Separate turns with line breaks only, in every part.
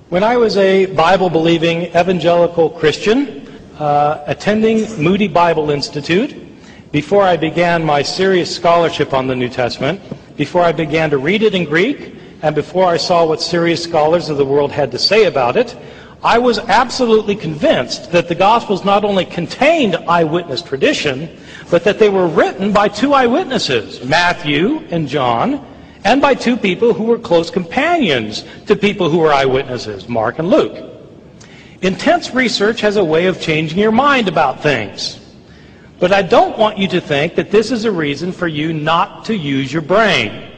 When I was a Bible-believing evangelical Christian, attending Moody Bible Institute, before I began my serious scholarship on the New Testament, before I began to read it in Greek, and before I saw what serious scholars of the world had to say about it, I was absolutely convinced that the Gospels not only contained eyewitness tradition, but that they were written by two eyewitnesses, Matthew and John, and by two people who were close companions to people who were eyewitnesses, Mark and Luke. Intense research has a way of changing your mind about things. But I don't want you to think that this is a reason for you not to use your brain.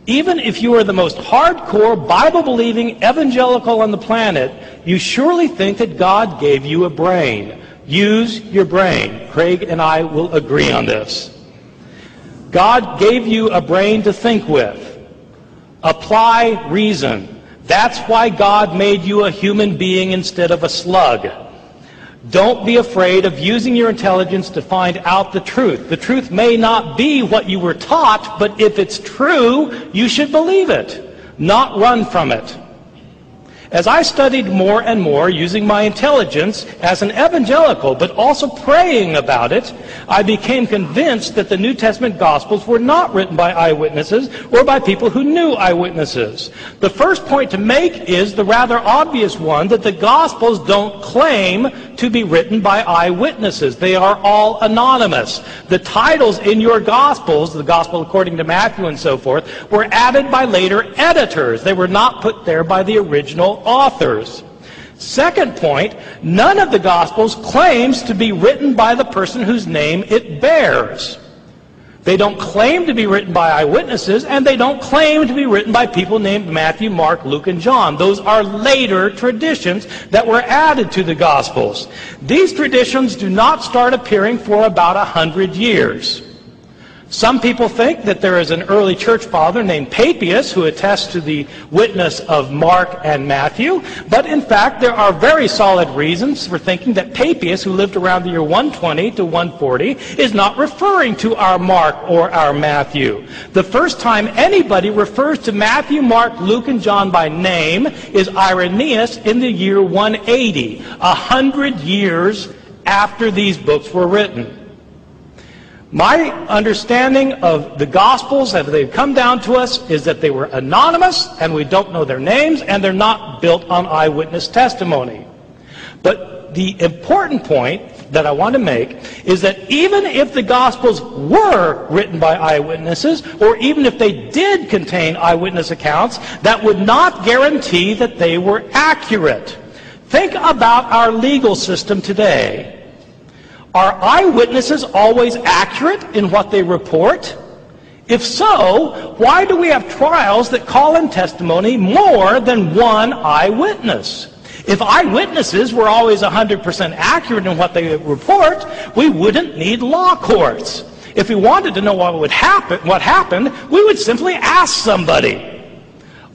Even if you are the most hardcore, Bible-believing evangelical on the planet, you surely think that God gave you a brain. Use your brain. Craig and I will agree on this. God gave you a brain to think with. Apply reason. That's why God made you a human being instead of a slug. Don't be afraid of using your intelligence to find out the truth. The truth may not be what you were taught, but if it's true, you should believe it, not run from it. As I studied more and more using my intelligence as an evangelical, but also praying about it, I became convinced that the New Testament Gospels were not written by eyewitnesses or by people who knew eyewitnesses. The first point to make is the rather obvious one that the Gospels don't claim to be written by eyewitnesses. They are all anonymous. The titles in your Gospels, the Gospel according to Matthew and so forth, were added by later editors. They were not put there by the original authors. Second point, none of the Gospels claims to be written by the person whose name it bears. They don't claim to be written by eyewitnesses, and they don't claim to be written by people named Matthew, Mark, Luke, and John. Those are later traditions that were added to the Gospels. These traditions do not start appearing for about 100 years. Some people think that there is an early church father named Papias who attests to the witness of Mark and Matthew, but in fact there are very solid reasons for thinking that Papias, who lived around the year 120 to 140, is not referring to our Mark or our Matthew. The first time anybody refers to Matthew, Mark, Luke, and John by name is Irenaeus in the year 180, 100 years after these books were written. My understanding of the Gospels, as they've come down to us, is that they were anonymous, and we don't know their names, and they're not built on eyewitness testimony. But the important point that I want to make is that even if the Gospels were written by eyewitnesses, or even if they did contain eyewitness accounts, that would not guarantee that they were accurate. Think about our legal system today. Are eyewitnesses always accurate in what they report? If so, why do we have trials that call in testimony more than one eyewitness? If eyewitnesses were always 100% accurate in what they report, we wouldn't need law courts. If we wanted to know what happened, we would simply ask somebody.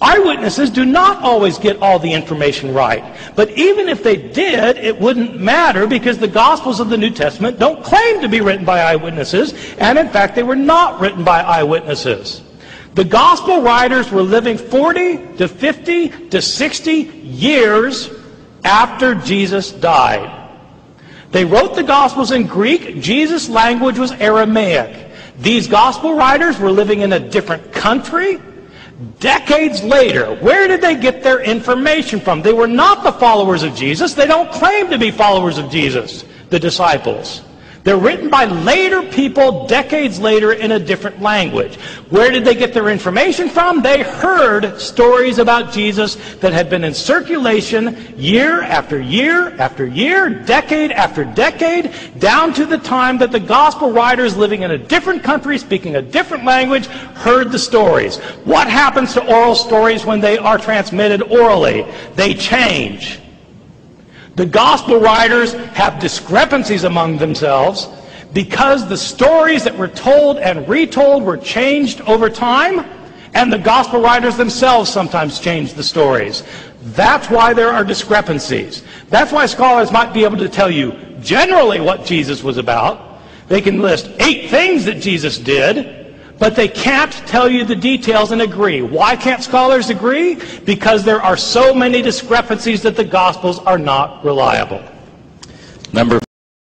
Eyewitnesses do not always get all the information right. But even if they did, it wouldn't matter because the Gospels of the New Testament don't claim to be written by eyewitnesses, and in fact they were not written by eyewitnesses. The Gospel writers were living 40 to 50 to 60 years after Jesus died. They wrote the Gospels in Greek. Jesus' language was Aramaic. These Gospel writers were living in a different country. Decades later, where did they get their information from? They were not the followers of Jesus. They don't claim to be followers of Jesus, the disciples. They're written by later people decades later in a different language. Where did they get their information from? They heard stories about Jesus that had been in circulation year after year after year, decade after decade, down to the time that the Gospel writers living in a different country, speaking a different language, heard the stories. What happens to oral stories when they are transmitted orally? They change. The Gospel writers have discrepancies among themselves because the stories that were told and retold were changed over time, and the Gospel writers themselves sometimes changed the stories. That's why there are discrepancies. That's why scholars might be able to tell you generally what Jesus was about. They can list 8 things that Jesus did, but they can't tell you the details and agree. Why can't scholars agree? Because there are so many discrepancies that the Gospels are not reliable.
Number